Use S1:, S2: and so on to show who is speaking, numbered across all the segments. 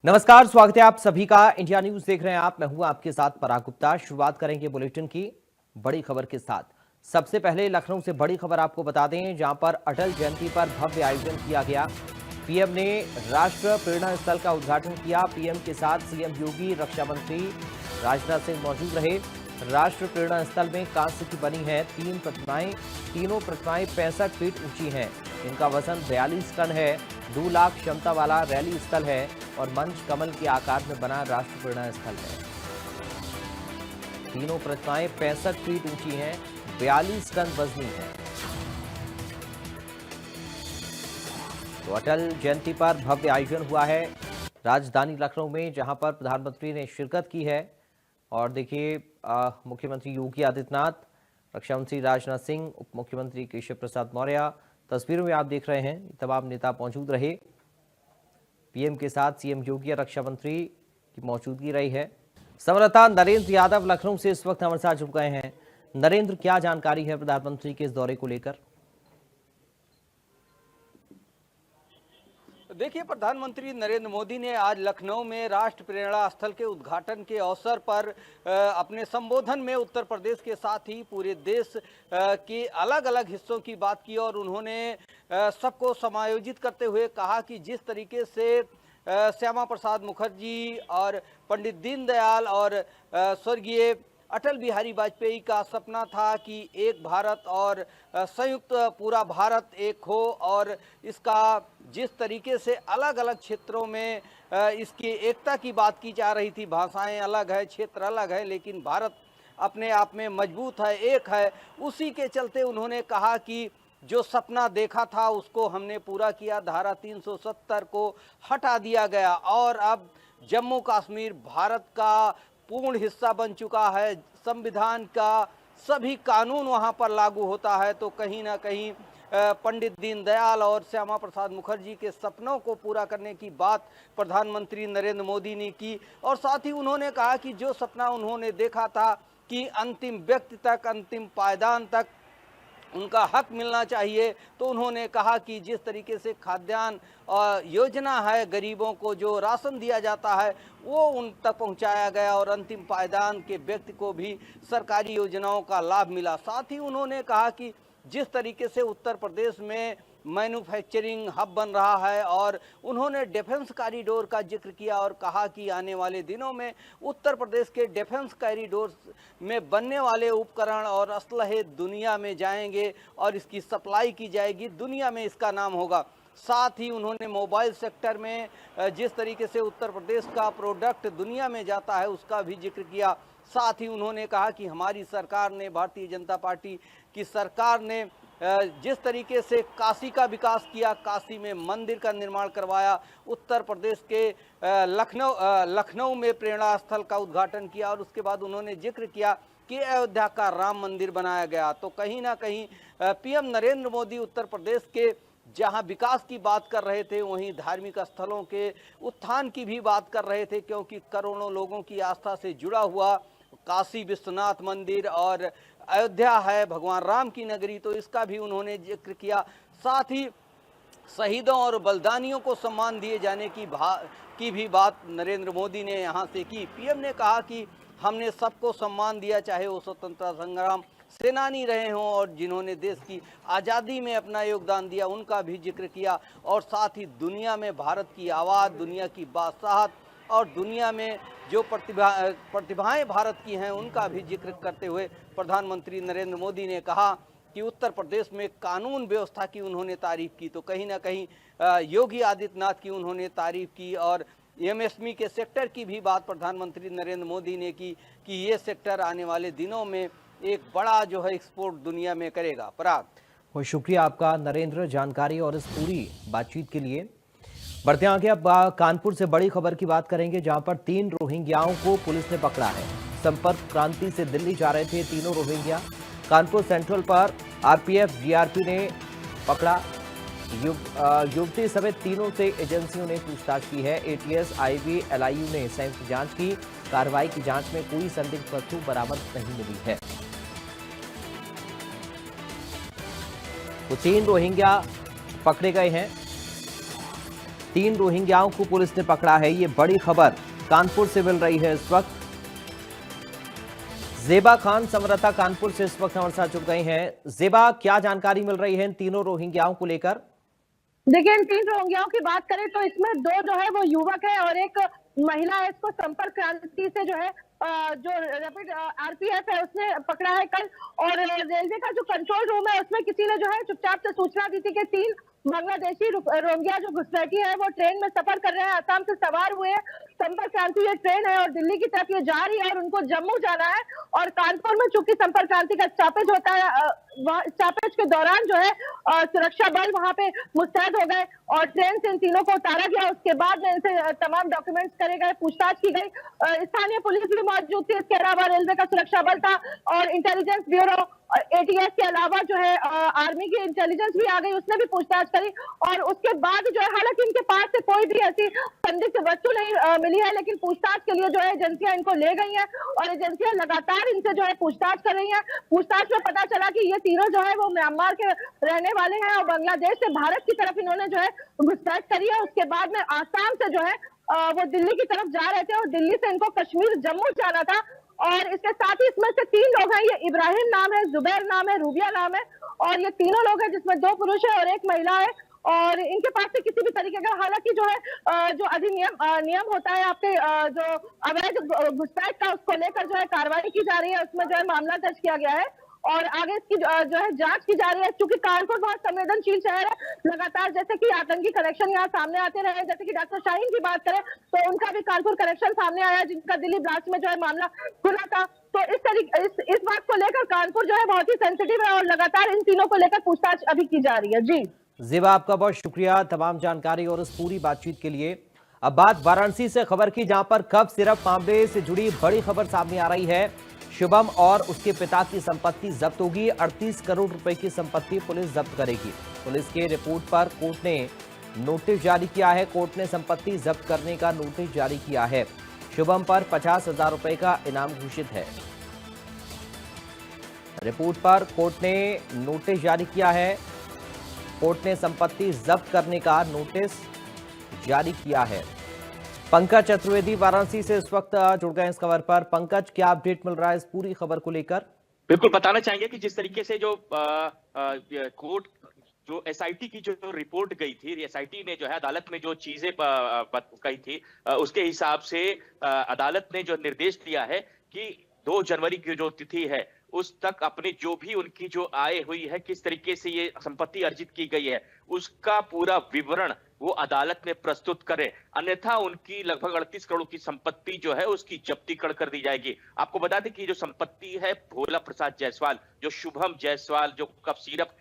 S1: नमस्कार, स्वागत है आप सभी का। इंडिया न्यूज देख रहे हैं आप। मैं हूं आपके साथ पराग गुप्ता। शुरुआत करेंगे बुलेटिन की बड़ी खबर के साथ। सबसे पहले लखनऊ से बड़ी खबर आपको बता दें, जहां पर अटल जयंती पर भव्य आयोजन किया गया। पीएम ने राष्ट्र प्रेरणा स्थल का उद्घाटन किया। पीएम के साथ सीएम योगी, रक्षा मंत्री राजनाथ सिंह मौजूद रहे। राष्ट्र प्रेरणा स्थल में कांस्य की बनी है तीनों प्रतिमाएं 65 फीट ऊंची हैं। इनका वजन 42 टन है। 2 लाख क्षमता वाला रैली स्थल है और मंच कमल के आकार में बना राष्ट्र प्रेरणा स्थल है। तीनों प्रतिमाएं 65 फीट ऊंची हैं, 42 टन वजनी है। तो अटल जयंती पर भव्य आयोजन हुआ है राजधानी लखनऊ में, जहां पर प्रधानमंत्री ने शिरकत की है। और देखिए, मुख्यमंत्री योगी आदित्यनाथ, रक्षा मंत्री राजनाथ सिंह, उप मुख्यमंत्री केशव प्रसाद मौर्य, तस्वीरों में आप देख रहे हैं तमाम नेता मौजूद रहे। पीएम के साथ सीएम योगी और रक्षा मंत्री की मौजूदगी रही है। संवाददाता नरेंद्र यादव लखनऊ से इस वक्त हमारे साथ जुड़ गए हैं। नरेंद्र, क्या जानकारी है प्रधानमंत्री के इस दौरे को लेकर?
S2: देखिए, प्रधानमंत्री नरेंद्र मोदी ने आज लखनऊ में राष्ट्र प्रेरणा स्थल के उद्घाटन के अवसर पर अपने संबोधन में उत्तर प्रदेश के साथ ही पूरे देश के अलग अलग हिस्सों की बात की और उन्होंने सबको समायोजित करते हुए कहा कि जिस तरीके से श्यामा प्रसाद मुखर्जी और पंडित दीनदयाल और स्वर्गीय अटल बिहारी वाजपेयी का सपना था कि एक भारत और संयुक्त पूरा भारत एक हो, और इसका जिस तरीके से अलग अलग क्षेत्रों में इसकी एकता की बात की जा रही थी। भाषाएं अलग है, क्षेत्र अलग है, लेकिन भारत अपने आप में मजबूत है, एक है। उसी के चलते उन्होंने कहा कि जो सपना देखा था उसको हमने पूरा किया। धारा 370 को हटा दिया गया और अब जम्मू कश्मीर भारत का पूर्ण हिस्सा बन चुका है। संविधान का सभी कानून वहां पर लागू होता है। तो कहीं ना कहीं पंडित दीनदयाल और श्यामा प्रसाद मुखर्जी के सपनों को पूरा करने की बात प्रधानमंत्री नरेंद्र मोदी ने की। और साथ ही उन्होंने कहा कि जो सपना उन्होंने देखा था कि अंतिम व्यक्ति तक, अंतिम पायदान तक उनका हक मिलना चाहिए, तो उन्होंने कहा कि जिस तरीके से खाद्यान्न योजना है, गरीबों को जो राशन दिया जाता है वो उन तक पहुंचाया गया और अंतिम पायदान के व्यक्ति को भी सरकारी योजनाओं का लाभ मिला। साथ ही उन्होंने कहा कि जिस तरीके से उत्तर प्रदेश में मैन्युफैक्चरिंग हब बन रहा है, और उन्होंने डिफेंस कॉरिडोर का जिक्र किया और कहा कि आने वाले दिनों में उत्तर प्रदेश के डिफेंस कॉरिडोर में बनने वाले उपकरण और असलहे दुनिया में जाएंगे और इसकी सप्लाई की जाएगी, दुनिया में इसका नाम होगा। साथ ही उन्होंने मोबाइल सेक्टर में जिस तरीके से उत्तर प्रदेश का प्रोडक्ट दुनिया में जाता है उसका भी जिक्र किया। साथ ही उन्होंने कहा कि हमारी सरकार ने, भारतीय जनता पार्टी की सरकार ने जिस तरीके से काशी का विकास किया, काशी में मंदिर का निर्माण करवाया, उत्तर प्रदेश के लखनऊ में प्रेरणा स्थल का उद्घाटन किया और उसके बाद उन्होंने जिक्र किया कि अयोध्या का राम मंदिर बनाया गया। तो कहीं ना कहीं पीएम नरेंद्र मोदी उत्तर प्रदेश के जहां विकास की बात कर रहे थे, वहीं धार्मिक स्थलों के उत्थान की भी बात कर रहे थे, क्योंकि करोड़ों लोगों की आस्था से जुड़ा हुआ काशी विश्वनाथ मंदिर और अयोध्या है भगवान राम की नगरी, तो इसका भी उन्होंने जिक्र किया। साथ ही शहीदों और बलिदानियों को सम्मान दिए जाने की भी बात नरेंद्र मोदी ने यहाँ से की। पीएम ने कहा कि हमने सबको सम्मान दिया, चाहे वो स्वतंत्रता संग्राम सेनानी रहे हों और जिन्होंने देश की आज़ादी में अपना योगदान दिया, उनका भी जिक्र किया। और साथ ही दुनिया में भारत की आवाज़, दुनिया की बादशाहत और दुनिया में जो प्रतिभाएं भारत की हैं उनका भी जिक्र करते हुए प्रधानमंत्री नरेंद्र मोदी ने कहा कि उत्तर प्रदेश में कानून व्यवस्था की उन्होंने तारीफ की। तो कहीं ना कहीं योगी आदित्यनाथ की उन्होंने तारीफ की और एमएसएमई के सेक्टर की भी बात प्रधानमंत्री नरेंद्र मोदी ने की कि ये सेक्टर आने वाले दिनों में एक बड़ा जो है एक्सपोर्ट दुनिया में करेगा। पराग,
S1: बहुत शुक्रिया आपका नरेंद्र, जानकारी और इस पूरी बातचीत के लिए। बढ़ते आगे, अब कानपुर से बड़ी खबर की बात करेंगे, जहां पर 3 रोहिंग्याओं को पुलिस ने पकड़ा है। संपर्क क्रांति से दिल्ली जा रहे थे तीनों रोहिंग्या। कानपुर सेंट्रल पर आरपीएफ जीआरपी ने पकड़ा। युवती समेत तीनों से एजेंसियों ने पूछताछ की है। एटीएस, आईबी, एलआईयू ने संयुक्त जांच की। कार्रवाई की जांच में कोई संदिग्ध वस्तु बरामद नहीं मिली है। तो 3 रोहिंग्या पकड़े गए हैं। 3 रोहिंग्याओं को पुलिस ने पकड़ा है। ये बड़ी खबर कानपुर से मिल रही है इस वक्त। जेबा खान संवाददाता कानपुर से इस वक्त हमारे साथ जुड़ गए हैं। जेबा, क्या जानकारी मिल रही है इन तीनों रोहिंग्याओं को लेकर?
S3: देखिए, इन 3 रोहिंग्याओं की बात करें तो इसमें 2 जो है वो युवक है और एक महिला है। इसको संपर्क क्रांति से जो है जो रैपिड आरपीएफ है उसने पकड़ा है कल। और रेलवे का जो कंट्रोल रूम है उसमें किसी ने जो है चुपचाप से सूचना दी थी कि 3 बांग्लादेशी रोहिंग्या जो घुसपैठी है वो ट्रेन में सफर कर रहे हैं, असम से सवार हुए हैं। संपर्क क्रांति ये ट्रेन है और दिल्ली की तरफ ये जा रही है और उनको जम्मू जाना है। और कानपुर में चूंकि संपर्क क्रांति का स्टॉपेज होता है, वहाँ स्टॉपेज के दौरान जो है सुरक्षा बल वहां पे मुस्तैद हो गए और ट्रेन से इन तीनों को उतारा गया। उसके बाद में इनसे तमाम डॉक्यूमेंट्स करे गए, पूछताछ की गई। स्थानीय पुलिस भी मौजूद थी, इसके अलावा रेलवे का सुरक्षा बल था और इंटेलिजेंस ब्यूरो एटीएस के अलावा जो है आर्मी की इंटेलिजेंस भी आ गई, उसने भी पूछताछ करी। और उसके बाद जो है हालांकि इनके पास से कोई भी ऐसी संदिग्ध वस्तु नहीं मिली है, लेकिन पूछताछ के लिए जो है एजेंसियां इनको ले गई हैं और एजेंसियां लगातार इनसे जो है पूछताछ कर रही हैं। पूछताछ में पता चला कि ये तीनों जो है वो म्यांमार के रहने वाले हैं और बांग्लादेश से भारत की तरफ इन्होंने जो है घुसपैठ करी है। उसके बाद में आसाम से जो है वो दिल्ली की तरफ जा रहे थे और दिल्ली से इनको कश्मीर जम्मू जाना था। और इसके साथ ही इसमें से 3 लोग हैं, ये इब्राहिम नाम है, जुबैर नाम है, रूबिया नाम है और ये तीनों लोग हैं जिसमें 2 पुरुष है और 1 महिला है। और इनके पास से किसी भी तरीके का, हालांकि जो है जो अधिनियम नियम होता है आपके जो अवैध घुसपैठ का, उसको लेकर जो है कार्रवाई की जा रही है, उसमें जो है मामला दर्ज किया गया है और आगे इसकी जो है जांच की जा रही है। क्योंकि कानपुर बहुत संवेदनशील शहर है, लगातार जैसे कि आतंकी कनेक्शन यहाँ सामने आते रहे, जैसे कि डॉक्टर शाहीन की बात करें तो उनका भी कानपुर कनेक्शन सामने आया, जिनका दिल्ली ब्लास्ट में जो है मामला खुला था। तो इस तरीके इस बात को लेकर कानपुर जो है बहुत ही सेंसिटिव है और लगातार इन तीनों को लेकर पूछताछ अभी की जा रही है। जी
S1: जेबा, आपका बहुत शुक्रिया तमाम जानकारी और इस पूरी बातचीत के लिए। अब बात वाराणसी से खबर की, जहां पर कफ सिरप मामले से जुड़ी बड़ी खबर सामने आ रही है। शुभम और उसके पिता की संपत्ति जब्त होगी। 38 करोड़ रुपए की संपत्ति पुलिस जब्त करेगी। पुलिस के रिपोर्ट पर कोर्ट ने नोटिस जारी किया है। कोर्ट ने संपत्ति जब्त करने का नोटिस जारी किया है। शुभम पर 50,000 रुपए का इनाम घोषित है। रिपोर्ट पर कोर्ट ने नोटिस जारी किया है। कोर्ट ने संपत्ति जब्त करने का नोटिस जारी किया है। पंकज चतुर्वेदी वाराणसी से इस वक्त जुड़ गए इस खबर पर। पंकज, क्या अपडेट मिल रहा है इस पूरी खबर को लेकर?
S4: बिल्कुल बताना चाहेंगे कि जिस तरीके से जो कोर्ट जो एसआईटी की जो रिपोर्ट गई थी, एसआईटी ने जो है अदालत में जो चीजें कही थी उसके हिसाब से अदालत ने जो निर्देश दिया है कि 2 जनवरी की जो तिथि है उस तक अपनी जो भी उनकी जो आय हुई है, किस तरीके से ये संपत्ति अर्जित की गई है, उसका पूरा विवरण वो अदालत में प्रस्तुत करें, अन्यथा उनकी लगभग 38 करोड़ की संपत्ति जो है उसकी जब्ती कर दी जाएगी। आपको बता दें कि जो संपत्ति है भोला प्रसाद जायसवाल, जो शुभम जायसवाल जो कफ सिरप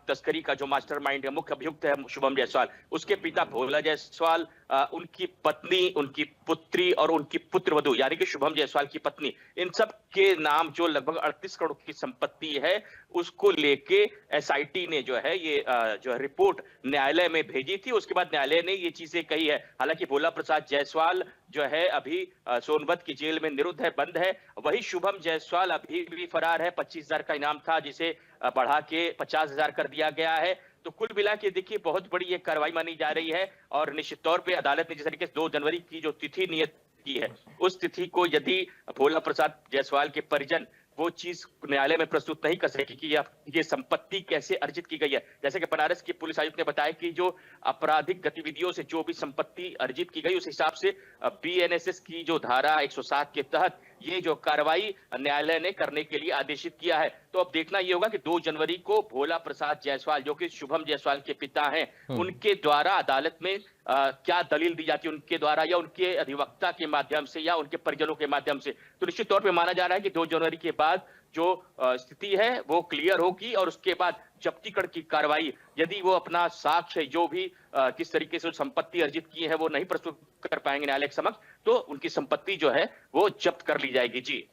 S4: तस्करी का जो मास्टरमाइंड है, मुख्य अभियुक्त है शुभम जायसवाल, उसके पिता भोला जायसवाल, उनकी पत्नी, उनकी पुत्री और उनकी पुत्रवधू यानी कि शुभम जायसवाल की पत्नी, इन सब के नाम जो लगभग 38 करोड़ की संपत्ति है उसको लेके एसआईटी ने जो है ये जो है रिपोर्ट न्यायालय में भेजी थी। उसके बाद न्यायालय ने ये चीजें कही है। हालांकि भोला प्रसाद जायसवाल जो है अभी सोनभद्र की जेल में निरुद्ध है, बंद है। वही शुभम जायसवाल अभी भी फरार है। 25,000 का इनाम था जिसे बढ़ा के 50,000 कर दिया गया है। तो कुल मिला के देखिए बहुत बड़ी ये कार्रवाई मानी जा रही है और निश्चित तौर पे अदालत ने जिस तरीके से 2 जनवरी की जो तिथि नियत की है उस तिथि को यदि भोला प्रसाद जायसवाल के परिजन वो चीज न्यायालय में प्रस्तुत नहीं कर सके कि ये संपत्ति कैसे अर्जित की गई है। जैसे कि बनारस के पुलिस आयुक्त ने बताया कि जो आपराधिक गतिविधियों से जो भी संपत्ति अर्जित की गई उस हिसाब से बीएनएसएस की जो धारा 107 के तहत ये जो कार्रवाई न्यायालय ने करने के लिए आदेशित किया है। तो अब देखना ये होगा कि 2 जनवरी को भोला प्रसाद जायसवाल जो कि शुभम जायसवाल के पिता हैं उनके द्वारा अदालत में क्या दलील दी जाती है उनके द्वारा या उनके अधिवक्ता के माध्यम से या उनके परिजनों के माध्यम से। तो निश्चित तौर पे माना जा रहा है कि 2 जनवरी के बाद जो स्थिति है वो क्लियर होगी और उसके बाद जब्तीकरण की कार्रवाई यदि वो अपना साक्ष्य जो भी किस तरीके से संपत्ति अर्जित की है वो नहीं प्रस्तुत कर पाएंगे न्यायालय के समक्ष तो उनकी संपत्ति जो है वो जब्त कर ली जाएगी। जी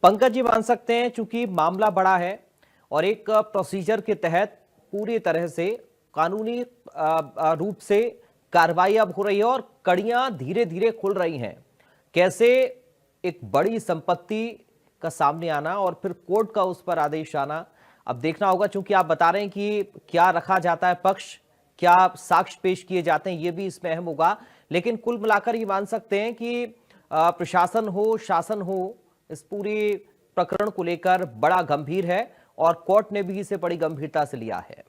S1: पंकज जी, मान सकते हैं चूंकि मामला बड़ा है और एक प्रोसीजर के तहत पूरी तरह से कानूनी रूप से कार्रवाई अब हो रही है और कड़ियां धीरे धीरे खुल रही हैं। कैसे एक बड़ी संपत्ति का सामने आना और फिर कोर्ट का उस पर आदेश आना, अब देखना होगा। चूंकि आप बता रहे हैं कि क्या रखा जाता है पक्ष, क्या साक्ष्य पेश किए जाते हैं, ये भी इसमें अहम होगा। लेकिन कुल मिलाकर ये मान सकते हैं कि प्रशासन हो, शासन हो, इस पूरे प्रकरण को लेकर बड़ा गंभीर है और कोर्ट ने भी इसे बड़ी गंभीरता से लिया है।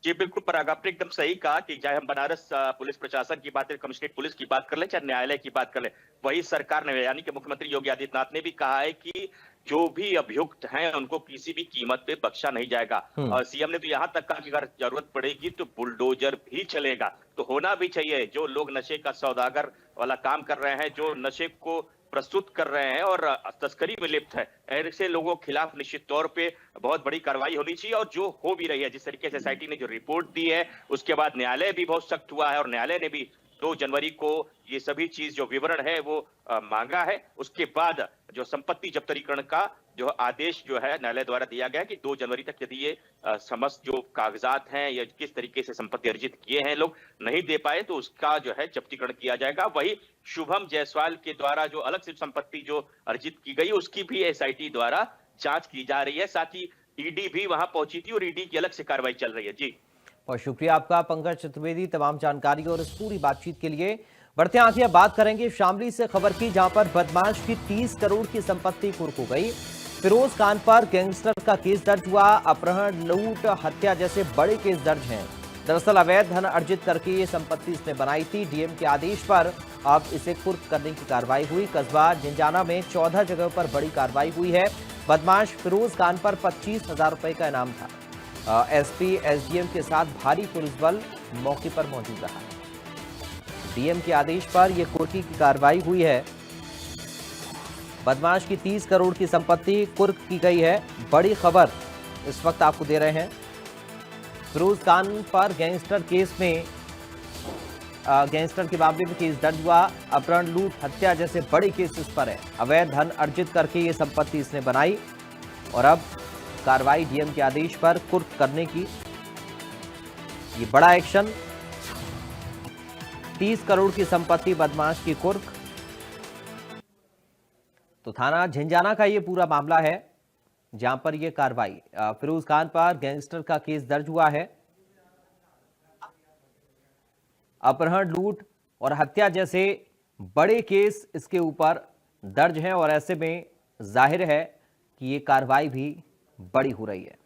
S4: जी बिल्कुल पराग, आपने एकदम सही कहा कि चाहे हम बनारस पुलिस प्रशासन की बात करें, कमिश्नरेट पुलिस की बात कर ले, चाहे न्यायालय की बात कर ले, वही सरकार ने यानी कि मुख्यमंत्री योगी आदित्यनाथ ने भी कहा है कि जो भी अभियुक्त हैं उनको किसी भी कीमत पे बख्शा नहीं जाएगा। और सीएम ने तो यहां तक कहा कि अगर जरूरत पड़ेगी तो बुलडोजर भी चलेगा। तो होना भी चाहिए, जो लोग नशे का सौदागर वाला काम कर रहे हैं, जो नशे को प्रस्तुत कर रहे हैं और तस्करी में लिप्त है, ऐसे लोगों के खिलाफ निश्चित तौर पे बहुत बड़ी कार्रवाई होनी चाहिए और जो हो भी रही है। जिस तरीके से एसआईटी ने जो रिपोर्ट दी है उसके बाद न्यायालय भी बहुत सख्त हुआ है और न्यायालय ने भी 2 जनवरी को ये सभी चीज जो विवरण है वो मांगा है। उसके बाद जो संपत्ति जब्तीकरण का जो आदेश जो है न्यायालय द्वारा दिया गया कि 2 जनवरी तक यदि ये समस्त जो कागजात हैं या किस तरीके से संपत्ति अर्जित किए हैं लोग नहीं दे पाए तो उसका जो है जब्तीकरण किया जाएगा। वही शुभम जायसवाल के द्वारा जो अलग से संपत्ति जो अर्जित की गई उसकी भी एसआईटी द्वारा जांच की जा रही है। साथ ही ईडी भी वहां पहुंची थी और ईडी की अलग से कार्रवाई चल रही है। जी
S1: और शुक्रिया आपका पंकज चतुर्वेदी तमाम जानकारी और इस पूरी बातचीत के लिए। बढ़ते हैं आगे, बात करेंगे शामली से खबर की, जहां पर बदमाश की 30 करोड़ की संपत्ति कुर्क हो गई। फिरोज खान पर गैंगस्टर का केस दर्ज हुआ। अपहरण, लूट, हत्या जैसे बड़े केस दर्ज हैं। दरअसल अवैध धन अर्जित करके ये संपत्ति इसने बनाई थी। डीएम के आदेश पर अब इसे कुर्क करने की कार्रवाई हुई। कस्बा झिंझाना में 14 जगह पर बड़ी कार्रवाई हुई है। बदमाश फिरोज खान पर 25,000 रुपए का इनाम था। एसपी एसडीएम के साथ भारी पुलिस बल मौके पर मौजूद रहा। डीएम के आदेश पर यह कुर्की की कार्रवाई हुई है। बदमाश की 30 करोड़ की संपत्ति कुर्क की गई है। बड़ी खबर इस वक्त आपको दे रहे हैं। फिरोज खान पर गैंगस्टर केस में गैंगस्टर के मामले में केस दर्ज हुआ। अपहरण, लूट, हत्या जैसे बड़े केस इस पर है। अवैध धन अर्जित करके ये संपत्ति इसने बनाई और अब कार्रवाई डीएम के आदेश पर कुर्क करने की। ये बड़ा एक्शन, 30 करोड़ की संपत्ति बदमाश की कुर्क। तो थाना झिंझाना का ये पूरा मामला है जहां पर यह कार्रवाई फिरोज खान पर गैंगस्टर का केस दर्ज हुआ है। अपहरण, लूट और हत्या जैसे बड़े केस इसके ऊपर दर्ज हैं और ऐसे में जाहिर है कि ये कार्रवाई भी बड़ी हो रही है।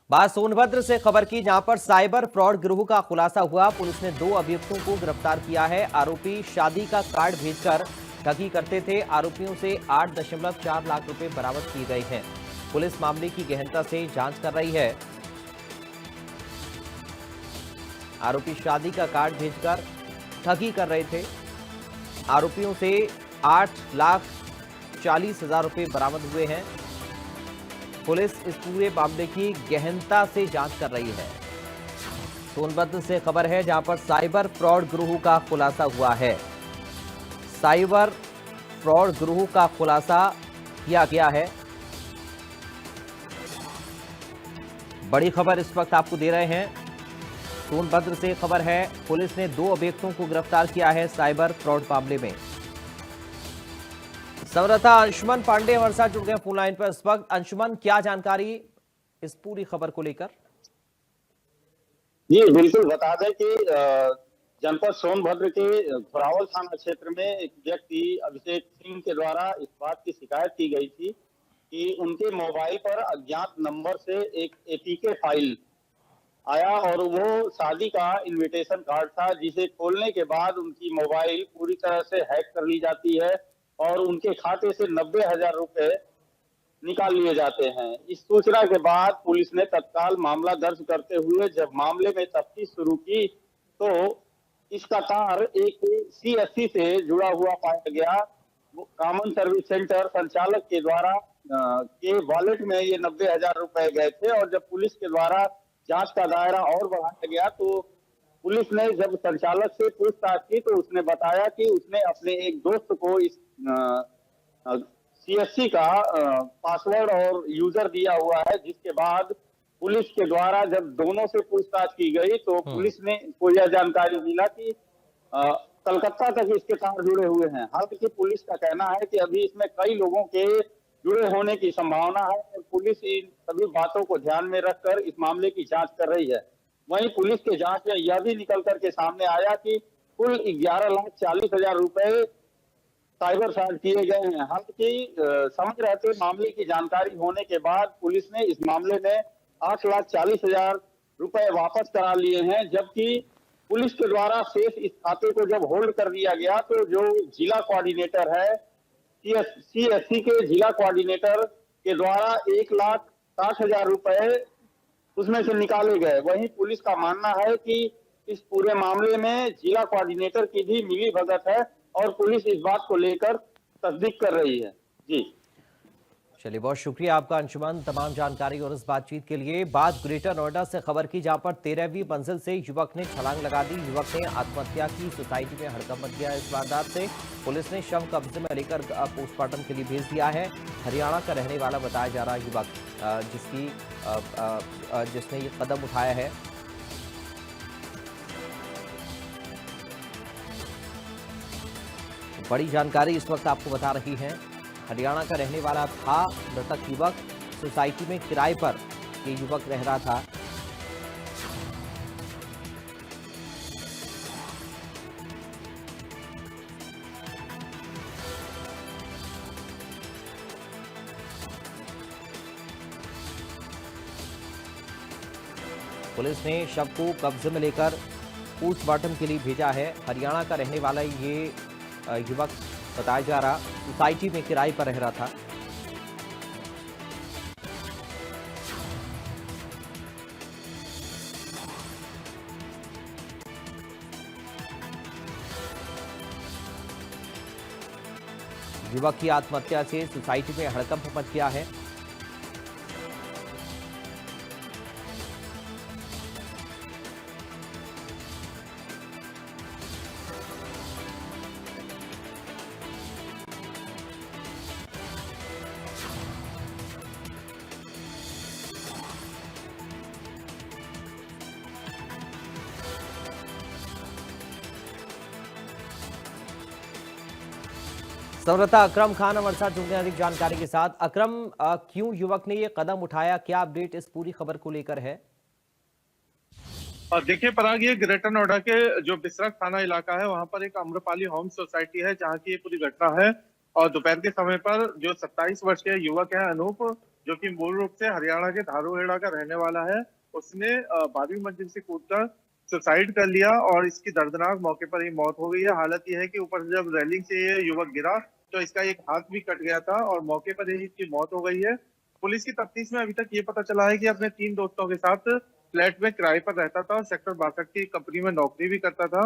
S1: बात सोनभद्र से खबर की, जहां पर साइबर फ्रॉड गिरोह का खुलासा हुआ। पुलिस ने 2 अभियुक्तों को गिरफ्तार किया है। आरोपी शादी का कार्ड भेजकर ठगी करते थे। आरोपियों से 8.4 लाख रुपए बरामद किए गए हैं। पुलिस मामले की गहनता से जांच कर रही है। आरोपी शादी का कार्ड भेजकर ठगी कर रहे थे। आरोपियों से 8,40,000 रुपए बरामद हुए हैं। पुलिस इस पूरे मामले की गहनता से जांच कर रही है। सोनभद्र से खबर है जहां पर साइबर फ्रॉड गिरोह का खुलासा हुआ है। साइबर फ्रॉड गिरोह का खुलासा किया गया है। बड़ी खबर इस वक्त आपको दे रहे हैं। सोनभद्र से खबर है, पुलिस ने 2 अभियुक्तों को गिरफ्तार किया है साइबर फ्रॉड मामले में। संवाददाता अंशुमन पांडे हमारे साथ जुड़ गए फोन लाइन पर इस वक्त। अंशुमन, क्या जानकारी इस पूरी खबर को लेकर?
S5: जी बिल्कुल, बता दें कि जनपद सोनभद्र के घोरावल थाना क्षेत्र में एक व्यक्ति अभिषेक सिंह के द्वारा इस बात की शिकायत की गई थी कि उनके मोबाइल पर अज्ञात नंबर से एक एपीके फाइल आया और वो शादी का इनविटेशन कार्ड था, जिसे खोलने के बाद उनकी मोबाइल पूरी तरह से हैक कर ली जाती है और उनके खाते से 90,000 रुपए निकाल लिए जाते हैं। इस सूचना के बाद पुलिस ने तत्काल मामला दर्ज करते हुए जब मामले में तफ्तीश शुरू की तो इसका तार एक सीएससी से जुड़ा हुआ पाया गया। कॉमन सर्विस सेंटर संचालक के द्वारा के वॉलेट में ये 90,000 रुपए गए थे और जब पुलिस के द्वारा जांच का दायरा और बढ़ाया गया तो पुलिस ने जब संचालक से पूछताछ की तो उसने बताया कि उसने अपने एक दोस्त को इस सीएससी का पासवर्ड और यूजर दिया हुआ है, जिसके बाद पुलिस के द्वारा जब दोनों से पूछताछ की गई तो पुलिस ने को यह जानकारी मिला कि कलकत्ता तक इसके तार जुड़े हुए हैं। हालांकि पुलिस का कहना है कि अभी इसमें कई लोगों के जुड़े होने की संभावना है और पुलिस इन सभी बातों को ध्यान में रखकर इस मामले की जांच कर रही है। वहीं पुलिस के जांच में यह भी निकल करके सामने आया कि कुल 11,40,000 रुपए साइबर फ्रॉड किए गए हैं। हालांकि समझ रहे थे मामले की जानकारी होने के बाद पुलिस ने इस मामले में 8,40,000 रुपए वापस करा लिए हैं, जबकि पुलिस के द्वारा शेष इस खाते को जब होल्ड कर दिया गया तो जो जिला कोऑर्डिनेटर है CSC के जिला कोऑर्डिनेटर के द्वारा 1,60,000 रुपए उसमें से निकाले गए। वहीं पुलिस का मानना है कि इस पूरे मामले में जिला कोऑर्डिनेटर की भी मिली भगत है और पुलिस इस बात को लेकर तस्दीक कर रही है। जी
S1: चलिए, बहुत शुक्रिया आपका अंशुमन तमाम जानकारी और इस बातचीत के लिए। बात ग्रेटर नोएडा से खबर की, जहां पर 13वीं मंजिल से युवक ने छलांग लगा दी। युवक ने आत्महत्या की। सोसाइटी में हड़कंप मच गया इस वारदात से। पुलिस ने शव कब्जे में लेकर पोस्टमार्टम के लिए भेज दिया है। हरियाणा का रहने वाला बताया जा रहा युवक जिसने ये कदम उठाया है। बड़ी जानकारी इस वक्त आपको बता रही है। हरियाणा का रहने वाला था मृतक युवक। सोसाइटी में किराए पर ये युवक रह रहा था। पुलिस ने शव को कब्जे में लेकर पोस्टमार्टम के लिए भेजा है। हरियाणा का रहने वाला ये युवक बताया जा रहा सोसाइटी में किराए पर रह रहा था। युवक की आत्महत्या से सोसाइटी में हड़कंप मच गया है। संवाददाता अकरम खान हमारे साथ जुड़ने अधिक जानकारी के साथ। अकरम, क्यों युवक ने ये कदम उठाया, क्या अपडेट इस पूरी खबर को लेकर है?
S6: देखिए पराग, ये ग्रेटर नोएडा के जो बिसरख थाना इलाका है वहां पर एक अम्रपाली होम सोसाइटी है जहां की ये पूरी घटना है। और दोपहर के समय पर जो 27 वर्ष के युवक है अनूप, जो कि मूल रूप से हरियाणा के धारूहेड़ा का रहने वाला है, उसने 12वीं मंजिल से कूदकर सुसाइड कर लिया और इसकी दर्दनाक मौके पर ही मौत हो गई है। हालत यह है कि ऊपर से जब रेलिंग से ये युवक गिरा तो इसका एक हाथ भी कट गया था और मौके पर ही इसकी मौत हो गई है। पुलिस की तफ्तीश में अभी तक ये पता चला है कि अपने 3 दोस्तों के साथ फ्लैट में किराए पर रहता था और सेक्टर 62 की कंपनी में नौकरी भी करता था।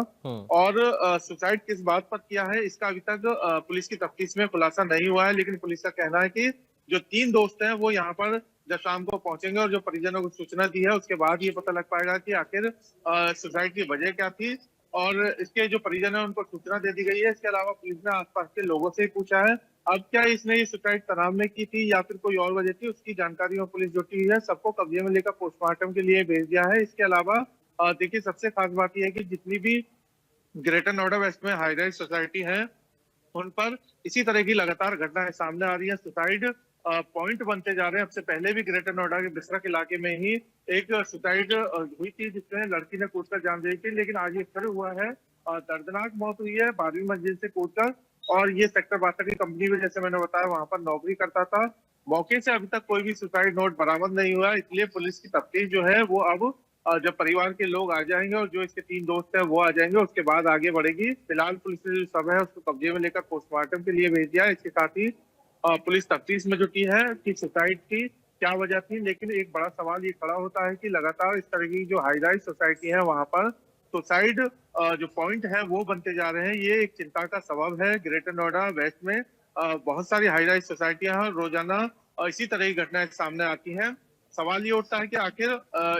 S6: और सुसाइड किस बात पर किया है इसका अभी तक पुलिस की तफ्तीश में खुलासा नहीं हुआ है, लेकिन पुलिस का कहना है कि जो 3 दोस्त हैं वो यहाँ पर जब शाम को पहुंचेंगे और जो परिजनों को सूचना दी है उसके बाद ये पता लग पाएगा कि आखिर सुसाइड की वजह क्या थी। और इसके जो परिजन है उनको सूचना दे दी गई है। इसके अलावा पुलिस ने आसपास के लोगों से पूछा है अब क्या इसने ये सुसाइड तनाव में की थी या फिर कोई और वजह थी, उसकी जानकारी में पुलिस जुटी हुई है। सबको कब्जे में लेकर पोस्टमार्टम के लिए भेज दिया है। इसके अलावा देखिए सबसे खास बात यह है कि जितनी भी ग्रेटर नोएडा वेस्ट में हाई राइज सोसाइटी है उन पर इसी तरह की लगातार घटनाएं सामने आ रही है। सुसाइड पॉइंट बनते जा रहे हैं। सबसे पहले भी ग्रेटर नोएडा के बिसरख इलाके में ही एक सुसाइड हुई थी जिसमें लड़की ने कूदकर जान दी थी, लेकिन आज ये फिर हुआ है। दर्दनाक मौत हुई है 12वीं मंजिल से कूदकर, और ये सेक्टर 62 की कंपनी में जैसे मैंने बताया वहां पर नौकरी करता था। मौके से अभी तक कोई भी सुसाइड नोट बरामद नहीं हुआ, इसलिए पुलिस की तफ्तीश जो है वो अब जब परिवार के लोग आ जाएंगे और जो इसके 3 दोस्त हैं वो आ जाएंगे उसके बाद आगे बढ़ेगी। फिलहाल पुलिस ने जो सब है उसको कब्जे में लेकर पोस्टमार्टम के लिए भेज दिया। इसके साथ ही पुलिस तफ्तीश में जुटी है कि सुसाइड की क्या वजह थी। लेकिन एक बड़ा सवाल ये खड़ा होता है कि लगातार इस तरह की जो हाई राइज सोसाइटी है वहां पर सुसाइड जो पॉइंट है वो बनते जा रहे हैं। ये एक चिंता का सबब है। ग्रेटर नोएडा वेस्ट में बहुत सारी हाई राइज सोसाइटियां हैं, रोजाना इसी तरह की घटनाएं सामने आती हैं। सवाल ये उठता है कि आखिर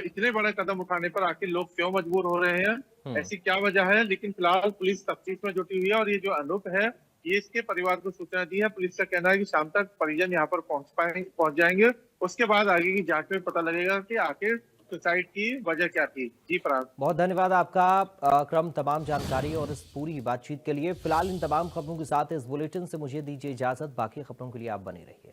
S6: इतने बड़े कदम उठाने पर आखिर लोग क्यों मजबूर हो रहे हैं, ऐसी क्या वजह है। लेकिन फिलहाल पुलिस तफ्तीश में जुटी हुई है और ये जो अनूप है ये इसके परिवार को सूचना दी है। पुलिस का कहना है कि शाम तक परिजन यहाँ पर पहुंच जाएंगे, उसके बाद आगे की जांच में पता लगेगा कि आखिर सुसाइड की वजह क्या थी। जी पराग,
S1: बहुत धन्यवाद आपका अकरम तमाम जानकारी और इस पूरी बातचीत के लिए। फिलहाल इन तमाम खबरों के साथ इस बुलेटिन से मुझे दीजिए इजाजत। बाकी खबरों के लिए आप बने रहिए।